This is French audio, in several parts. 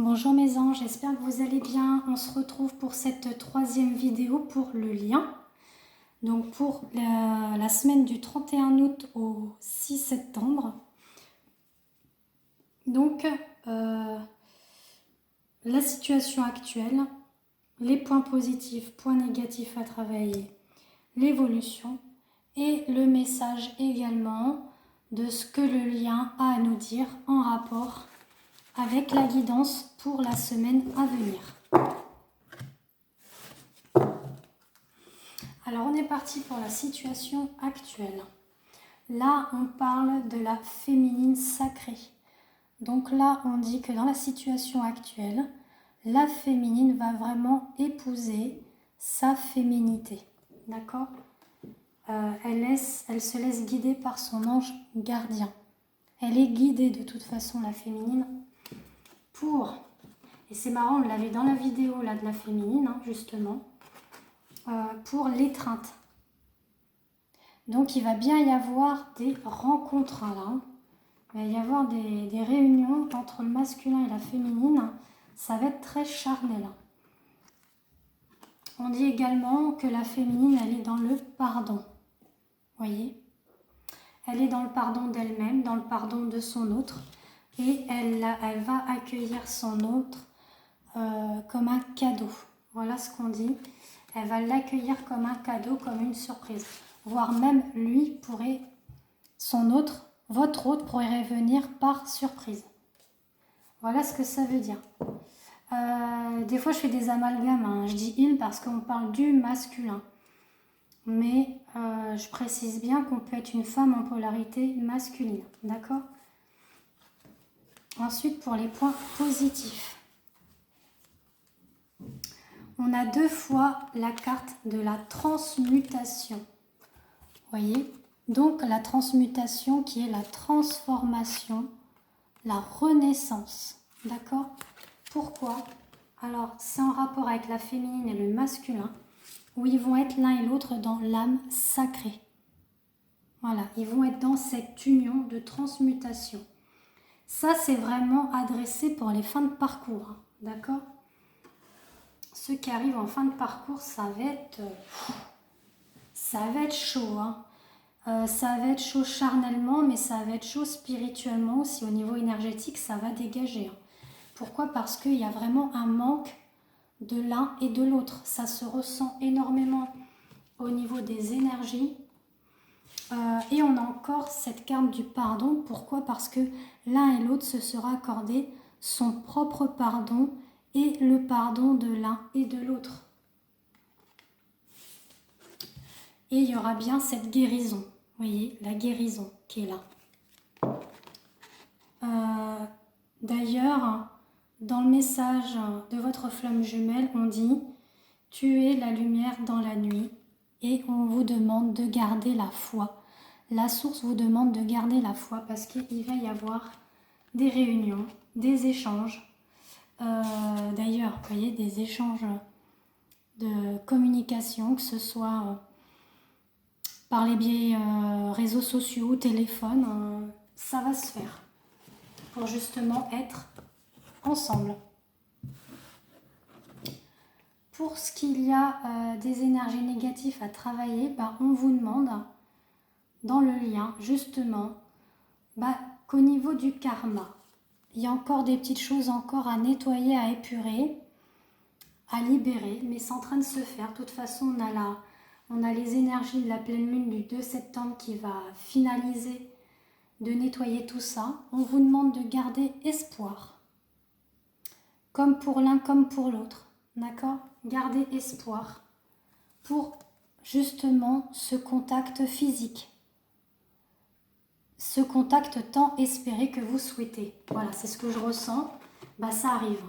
Bonjour mes anges, j'espère que vous allez bien. On se retrouve pour cette troisième vidéo pour le lien. Donc pour la semaine du 31 août au 6 septembre. Donc la situation actuelle, les points positifs, points négatifs à travailler, l'évolution et le message également de ce que le lien a à nous dire en rapport avec la guidance pour la semaine à venir. Alors on est parti pour la situation actuelle. Là on parle de la féminine sacrée. Donc là on dit que dans la situation actuelle, la féminine va vraiment épouser sa féminité. D'accord ? Elle se laisse guider par son ange gardien. Elle est guidée de toute façon, la féminine, et c'est marrant, on l'avait dans la vidéo là, de la féminine, hein, justement, pour l'étreinte. Donc il va bien y avoir des rencontres là. Il va y avoir des réunions entre le masculin et la féminine. Ça va être très charnel. On dit également que la féminine, elle est dans le pardon. Voyez ? Elle est dans le pardon d'elle-même, dans le pardon de son autre. Et elle va accueillir son autre comme un cadeau. Voilà ce qu'on dit. Elle va l'accueillir comme un cadeau, comme une surprise. Voire même lui pourrait, votre autre pourrait venir par surprise. Voilà ce que ça veut dire. Des fois je fais des amalgames, hein. Je dis il parce qu'on parle du masculin. Mais je précise bien qu'on peut être une femme en polarité masculine. D'accord ? Ensuite, pour les points positifs. On a deux fois la carte de la transmutation. Voyez ? Donc la transmutation qui est la transformation, la renaissance. D'accord ? Pourquoi ? Alors c'est en rapport avec la féminine et le masculin, où ils vont être l'un et l'autre dans l'âme sacrée. Voilà, ils vont être dans cette union de transmutation. Ça, c'est vraiment adressé pour les fins de parcours, hein, d'accord ? Ceux qui arrivent en fin de parcours, ça va être chaud. Hein. Ça va être chaud charnellement, mais ça va être chaud spirituellement aussi. Au niveau énergétique, ça va dégager. Hein. Pourquoi ? Parce qu'il y a vraiment un manque de l'un et de l'autre. Ça se ressent énormément au niveau des énergies. Et on a encore cette carte du pardon. Pourquoi ? Parce que l'un et l'autre se sera accordé son propre pardon et le pardon de l'un et de l'autre. Et il y aura bien cette guérison. Vous voyez, la guérison qui est là. D'ailleurs, dans le message de votre flamme jumelle, on dit « Tu es la lumière dans la nuit » et on vous demande de garder la foi. La source vous demande de garder la foi parce qu'il va y avoir des réunions, des échanges. D'ailleurs, vous voyez, des échanges de communication, que ce soit par les biais réseaux sociaux, téléphone, ça va se faire pour justement être ensemble. Pour ce qu'il y a des énergies négatives à travailler, on vous demande dans le lien justement qu'au niveau du karma, il y a encore des petites choses encore à nettoyer, à épurer, à libérer, mais c'est en train de se faire. De toute façon, on a les énergies de la pleine lune du 2 septembre qui va finaliser de nettoyer tout ça. On vous demande de garder espoir, comme pour l'un comme pour l'autre, d'accord ? Gardez espoir pour justement ce contact physique. Ce contact tant espéré que vous souhaitez. Voilà, c'est ce que je ressens. Ça arrive.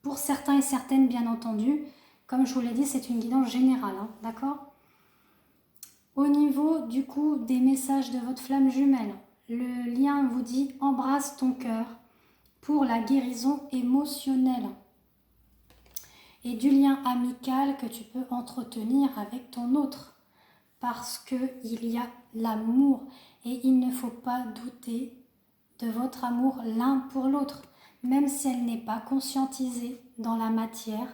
Pour certains et certaines, bien entendu, comme je vous l'ai dit, c'est une guidance générale, hein, d'accord ? Au niveau, du coup, des messages de votre flamme jumelle, le lien vous dit « Embrasse ton cœur » pour la guérison émotionnelle. Et du lien amical que tu peux entretenir avec ton autre. Parce qu'il y a l'amour. Et il ne faut pas douter de votre amour l'un pour l'autre. même si elle n'est pas conscientisée dans la matière,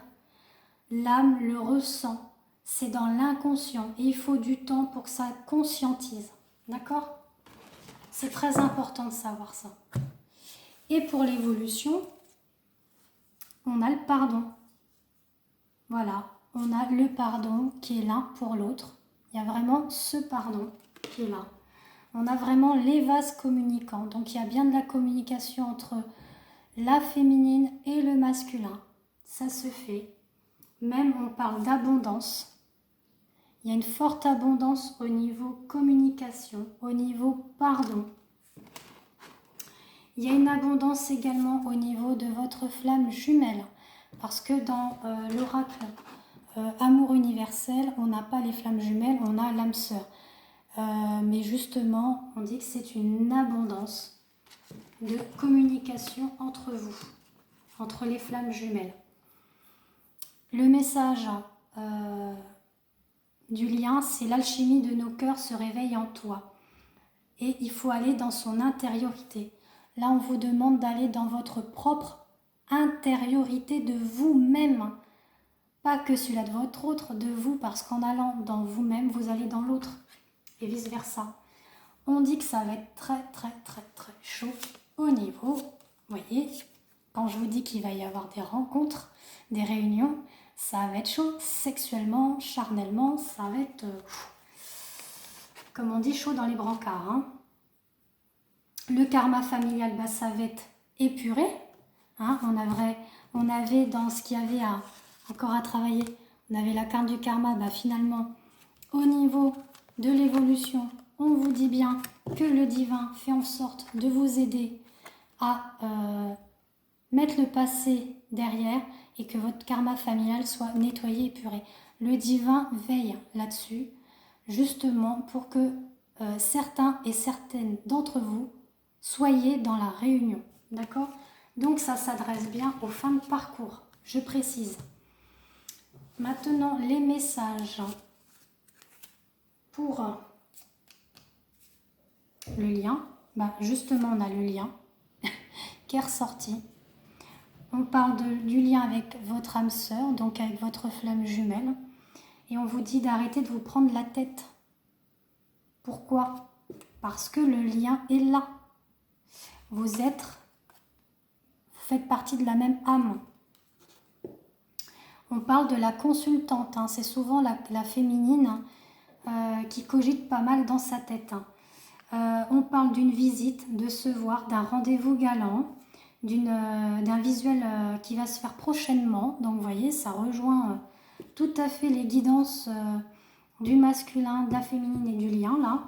l'âme le ressent. C'est dans l'inconscient et il faut du temps pour que ça conscientise. D'accord? C'est très important de savoir ça. Et pour l'évolution, on a le pardon. Voilà, on a le pardon qui est l'un pour l'autre. Il y a vraiment ce pardon qui est là. On a vraiment les vases communicants. Donc il y a bien de la communication entre la féminine et le masculin. Ça se fait. Même on parle d'abondance. Il y a une forte abondance au niveau communication, au niveau pardon. Il y a une abondance également au niveau de votre flamme jumelle. Parce que dans l'oracle Amour universel, on n'a pas les flammes jumelles, on a l'âme sœur. Mais justement, on dit que c'est une abondance de communication entre vous, entre les flammes jumelles. Le message du lien, c'est l'alchimie de nos cœurs se réveille en toi. Et il faut aller dans son intériorité. Là, on vous demande d'aller dans votre propre intériorité de vous-même. Pas que celui-là de votre autre, de vous, parce qu'en allant dans vous-même, vous allez dans l'autre. Et vice-versa. On dit que ça va être très, très, très, très chaud au niveau, vous voyez, quand je vous dis qu'il va y avoir des rencontres, des réunions, ça va être chaud sexuellement, charnellement, ça va être, comme on dit, chaud dans les brancards. Hein. Le karma familial, bah, ça va être épuré. Hein. On avait dans ce qu'il y avait encore à travailler, on avait la carte du karma, bah, finalement, au niveau de l'évolution, on vous dit bien que le divin fait en sorte de vous aider à mettre le passé derrière et que votre karma familial soit nettoyé, épuré. Le divin veille là-dessus, justement pour que certains et certaines d'entre vous soyez dans la réunion. D'accord? Donc ça s'adresse bien aux fins de parcours, je précise. Maintenant, les messages pour le lien. Bah, justement, on a le lien qui est ressorti. On parle du lien avec votre âme sœur, donc avec votre flamme jumelle. Et on vous dit d'arrêter de vous prendre la tête. Pourquoi? Parce que le lien est là. Vous faites partie de la même âme. On parle de la consultante. Hein. C'est souvent la féminine qui cogite pas mal dans sa tête. Hein. On parle d'une visite, de se voir, d'un rendez-vous galant, d'un visuel qui va se faire prochainement. Donc vous voyez, ça rejoint tout à fait les guidances du masculin, de la féminine et du lien là.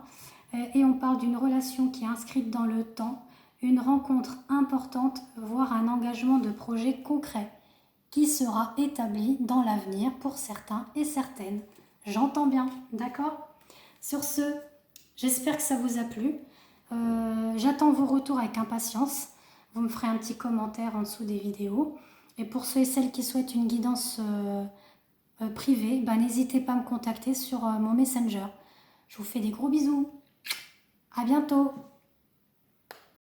Et on parle d'une relation qui est inscrite dans le temps, une rencontre importante, voire un engagement de projet concret qui sera établi dans l'avenir pour certains et certaines. J'entends bien, d'accord? Sur ce, j'espère que ça vous a plu. J'attends vos retours avec impatience. Vous me ferez un petit commentaire en dessous des vidéos. Et pour ceux et celles qui souhaitent une guidance privée, bah, n'hésitez pas à me contacter sur mon Messenger. Je vous fais des gros bisous. À bientôt.